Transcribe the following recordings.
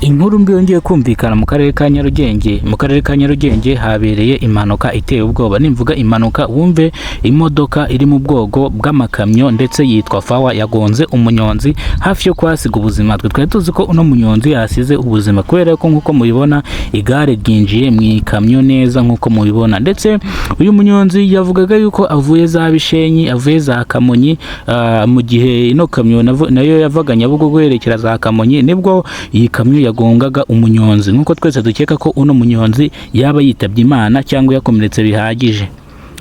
Inkuru mbi yongeye kumvikana mu karere ka Nyarugenge. Mu karere ka Nyarugenge habereye impanuka iteye ubwoba. Nimvuga impanuka wumve imodoka iri mu bwoko bw'amakamyo ndetse yitwa Fawa yagonze umunyonzi hafi yo kwasiga ubuzima. Twari tuzi ko uno munyonzi yasize ubuzima kubera ko nkuko mubibona igare ryinjiye mu ikamyo neza nkuko mubibona. Ndetse uyu munyonzi yavugaga yuko avuye za Bishenyi, avuye za Kamonyi, mu gihe ino kamyo nayo yavaga Nyabugogo yerekera za Kamonyi nibwo iyi kamyo yagongaga umunyonzi. Nkuko twese dukeka ko uno munyonzi yaba yitabye Imana cyangwa yakomeretse bihagije.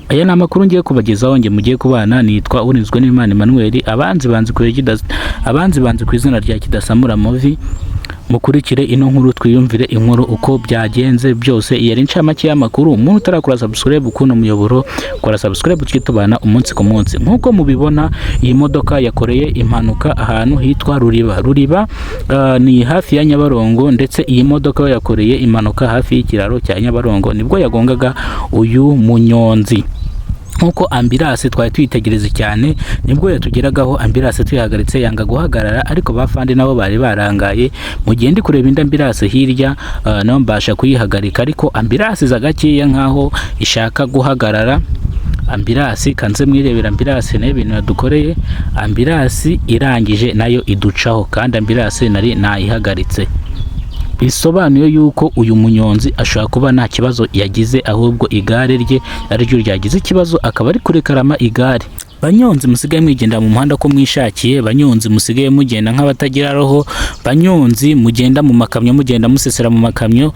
Aya ni amakuru ngiye kubagezaho, nge mugiye kubana, nitwa Urinzwe n'Imana Emmanuel. Abanzi banzi ku izina rya Kidasamura Movie. Mukurikire ino nkuru twiyumvire inkuru uko byagenze byose. Yari incamake y'amakuru. Umuntu utarakora subscribe kuno muyoboro, kora subscribe twitubana umunsi ku munsi. Nkuko mubibona iyi modoka yakoreye impanuka ahantu hitwa Ruriba ni hafi ya Nyabarongo, ndetse iyi modoka yakoreye impanuka hafi y'ikiraro cya Nyabarongo nibwo yagongaga uyu munyonzi. Nkuko ambulance twari twitegereze cyane nibwo yatugeragaho, ambulance tuyihagaritse yanga guhagarara, ariko bafandi nabo bari barangaye. Mu gihe ndi kureba indi ambulance hirya naho mbasha kuyihagarika, ariko ambulance zagakeya nkaho ishaka guhagarara. Ambulance kanze mwirebera ambulance nayo ibintu yadukoreye, ambulance irangije nayo iducaho, kandi ambulance nari nayihagaritse. Bisobanuye yuko uyu munyonzi ashobora kuba nta kibazo yagize, ahubwo igare rye ari ryo ryagize ikibazo, akaba ari kurekarama igare. Banyonzi musigaye mwigenda mu muhanda ko mwishakiye, banyonzi musigaye mugenda nk'abatagira roho, banyonzi mugenda mu makamyo, mugenda musesera mu makamyo,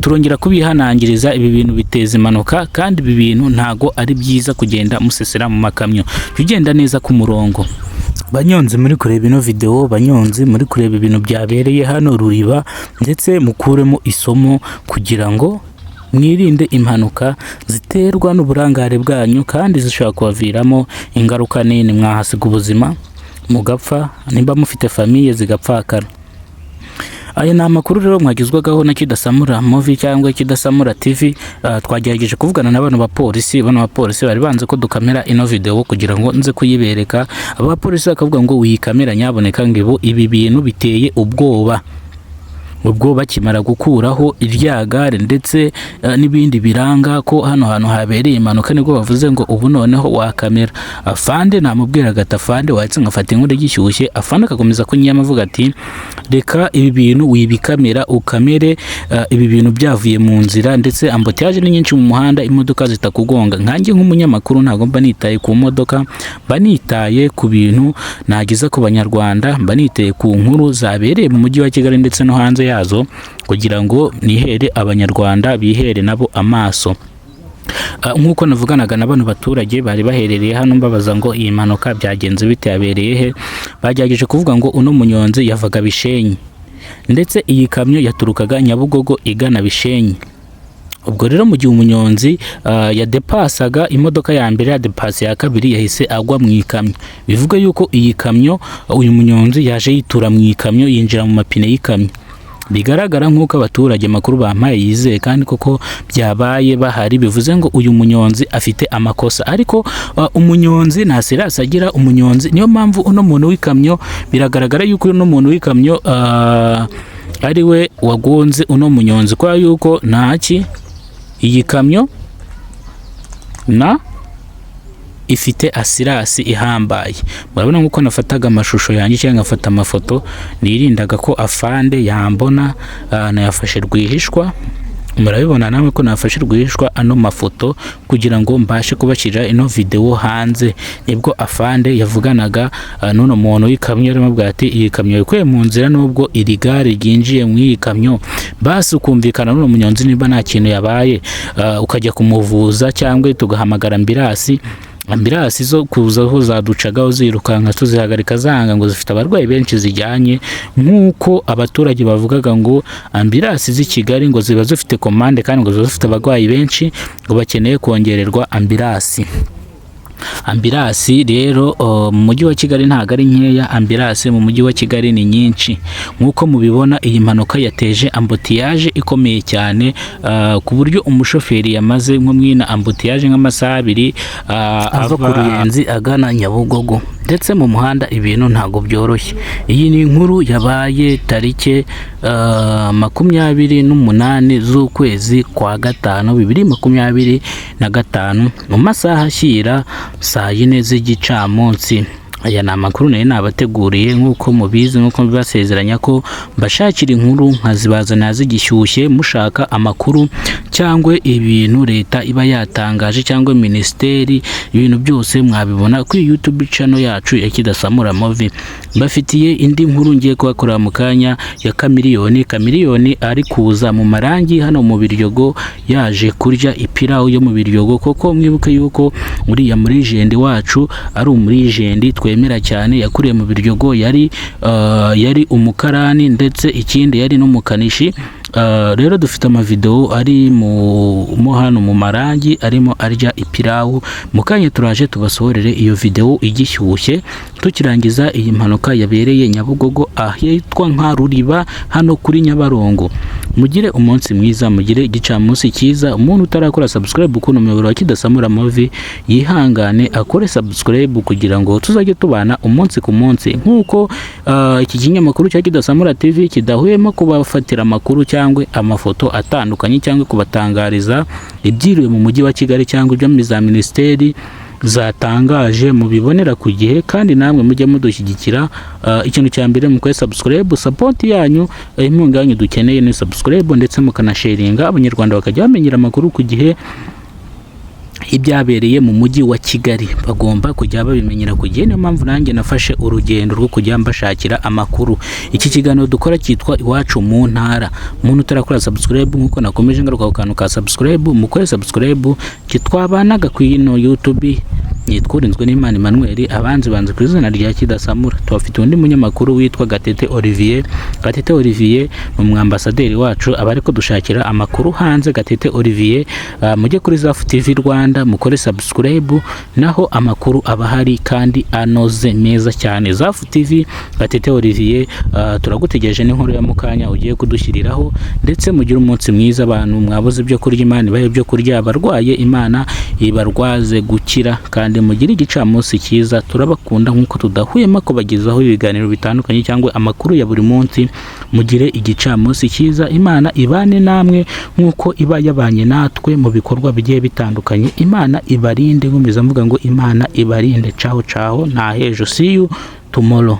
turongera kubihanangiriza. Ibi bintu biteza impanuka, kandi ibi bintu ntago ari byiza kugenda musesera mu makamyo. Ugenda neza ku murongo. Banyonzi muri kureba ino video, banyonzi muri kureba ibintu byabereye hano Ruriba, ndetse mukuremo isomo kugira ngo mwirinde impanuka ziterwa n'uburangare bwanyu, kandi zishobora kubaviramo ingaruka nini. Mwahasiga ubuzima, mugapfa, nimba mufite famiye zigapfakara. Aya ni amakuru rero mwagizwagaho na Kidasamura Movie cyangwa Kidasamura TV. Twagerageje kuvugana na bano bapolisi. Bano bapolisi bari banze ko dukamera ino video kugira ngo nze kuyibereka. Aba bapolisi bakavuga ngo uyikamera nyaboneka ngo ibi bintu biteye ubwoba. Ubwo bakimara gukuraho irya gare ndetse n'ibindi biranga ko hano hantu habereye impanuka, nibwo bavuze ngo ubu noneho wakamera. Afande namubwira gatafande wahitse ngafata inkuru gishyushye, afande akakomeza kunyama avuga ati reka ibi bintu wibikamera ukamere, ibi bintu byavuye mu nzira, ndetse ambotiyaje ni nyinshi mu muhanda, imodoka zitakugonga. Nkanjye nk'umunyamakuru ntago mba nitaye ku modoka, mba nitaye ku bintu nagiza ku banyarwanda, mba nitaye ku nkuru zabereye mu mujyi wa Kigali ndetse no hanze yazo, kugira ngo nihere abanyarwanda bihere nabo amaso. Nkuko navuganaga na bano baturage bari baherereye hano mbabaza ngo iyi mpanuka byagenze bite, yabereye he. Bagerageje kuvuga ngo uno munyonzi yavaga Bishenyi, ndetse iyi kamyo yaturukaga Nyabugogo igana Bishenyi. Ubwo rero mu gihe umunyonzi yadepasaga imodoka ya mbere, ya depasi ya kabiri yahise agwa mu ikamyo. Bivuga yuko iyi kamyo, uyu munyonzi yaje yitura mu ikamyo, yinjira mu mapine y'ikamyo. Bigaragara nk'uko abaturage makuru bampaye yizeye, kandi koko byabaye bahari. Bivuze ngo uyu munyonzi afite amakosa, ariko umunyonzi nta serasi agira. Umunyonzi niyo mpamvu uno muntu w'ikamyo, biragaragara yuko uno muntu w'ikamyo ari we wagonze uno munyonzi, kwa yuko ntaki iyi kamyo na ifite asirasi ihambaye. Murabona nkuko nafataga amashusho yanjye cyangwa ngafata amafoto, nirindaga ko afande yambona, nayafashe rwihishwa. Murabibona namwe ko nafashe rwihishwa ano mafoto kugira ngo mbashe kubashyira ino video hanze. Nibwo afande yavuganaga n'uno muntu w'ikamyo, arimo bwa ati iyi kamyo ikuye mu nzira nubwo iri gare ryinjiye mu iyi kamyo, basi ukumvikana n'uno munyonzi niba nta kintu yabaye, ukajya kumuvuza cyangwa tugahamagara ambulance. Ambulance zo kuzaho zaducagaho zirukanka tuzihagarika zanga ngo zifite abarwayi benshi zijyanye, nkuko abaturage bavugaga ngo ambulance z'i Kigali ngo ziba zifite komande, kandi ngo zifite abarwayi benshi ngo bakeneye kongererwa ambulance. Ambulance rero mu mujyi wa Kigali ntago ari nkeya, ambulance mu mujyi wa Kigali ni nyinshi. Nkuko mubibona iyi mpanuka yateje ambotiyaje ikomeye cyane, ku buryo umushoferi yamaze nko mwina ambotiyaje nk'amasaha 2 ava ku Ruyenzi agana Nyabugogo. ndetse mu muhanda ibintu ntago byoroshye. Iyi ni inkuru yabaye tariki 28 z'ukwezi kwa gatanu 2025 mu masaha ashyira saa 4 z'igicamunsi. Aya ni amakuru nari nabateguriye nk'uko mubizi, nk'uko mbibasezeranya ko mbashakira inkuru nkazibazana zigishyushye. Mushaka amakuru cyangwa ibintu leta iba yatangaje cyangwa minisiteri, ibintu byose mwabibona kuri YouTube channel yacu ya Kidasamura Movie. Mbafitiye indi nkuru ngiye kubakorera mu kanya ya Chameleone ari kuza mu marangi hano mu Biryogo, yaje kurya ipirawu yo mu Biryogo. Koko mwibuke yuko uriya muri jendi wacu ari umuri jendi twemera cyane, yakuriye mu Biryogo, yari umukarani ndetse ikindi yari n'umukanishi. Rero dufite amavideo ari mu hano mu marangi arimo arya ipirawu. Mukanya turaje tubasohorere iyo video igishyushye tukirangiza iyi mpanuka yabereye Nyabugogo ahitwa nka Ruriba hano kuri Nyabarongo. Mugire umunsi mwiza, mugire igicamunsi cyiza. Umuntu utarakora subscribe kuno muyoboro wa Kidasamura Movie yihangane akore subscribe kugira ngo tuzajye tubana umunsi ku munsi, nkuko iki kinyamakuru cya Kidasamura TV kidahwema kubafatira amakuru cyangwa amafoto atandukanye cyangwa kubatangariza ibyiriwe mu mujyi wa Kigali cyangwa ibyo muri za ministeri zatangaje mubibonera ku gihe, kandi namwe mujye mudushyigikira. Ikintu cya mbere mukore subscribe, support yanyu, inkunga yanyu dukeneye ni subscribe ndetse mukanasharinga, abanyarwanda bakajya bamenyera amakuru ku gihe. Ibyabereye mu mujyi wa Kigali bagomba kujya babimenyera ku gihe. Niyo mpamvu nanjye nafashe urugendo rwo kujya mbashakira amakuru. Iki kiganiro dukora cyitwa Iwacu mu Ntara. Umuntu utarakora subscribe nkuko nakomeje ngaruka ku kantu ka subscribe, mukore subscribe. Kitwabanaga ku ino YouTube nitwurinzwe n'Imana Emmanuel, abanzi banze ku izina rya Kidasamura. Tubafite undi munyamakuru witwa Gatete Olivier. Gatete Olivier ni umwambasaderi wacu, abari ko dushakira amakuru hanze. Gatete Olivier, mujye kuri Zafu TV Rwanda mukore subscribe, naho amakuru abahari kandi anoze meza cyane. Zafu TV Gatete Olivier, turagutegereje n'inkuru ya mukanya ugiye kudushyiriraho. Ndetse mugire umunsi mwiza abantu mwabuze ibyo kurya, Imana ibahe ibyo kurya, abarwaye Imana ibarwaze gukira, kandi mugire igicamunsi cyiza. Turabakunda nkuko tudahwema kubagezaho ibiganiro bitandukanye cyangwa amakuru ya buri munsi. Mugire igicamunsi cyiza, Imana ibane namwe nkuko iba yabanye natwe mu bikorwa bigiye bitandukanye. Imana ibarinde, nkomeza mvuga ngo Imana ibarinde. Ciao ciao, nta hejo, see you tomorrow.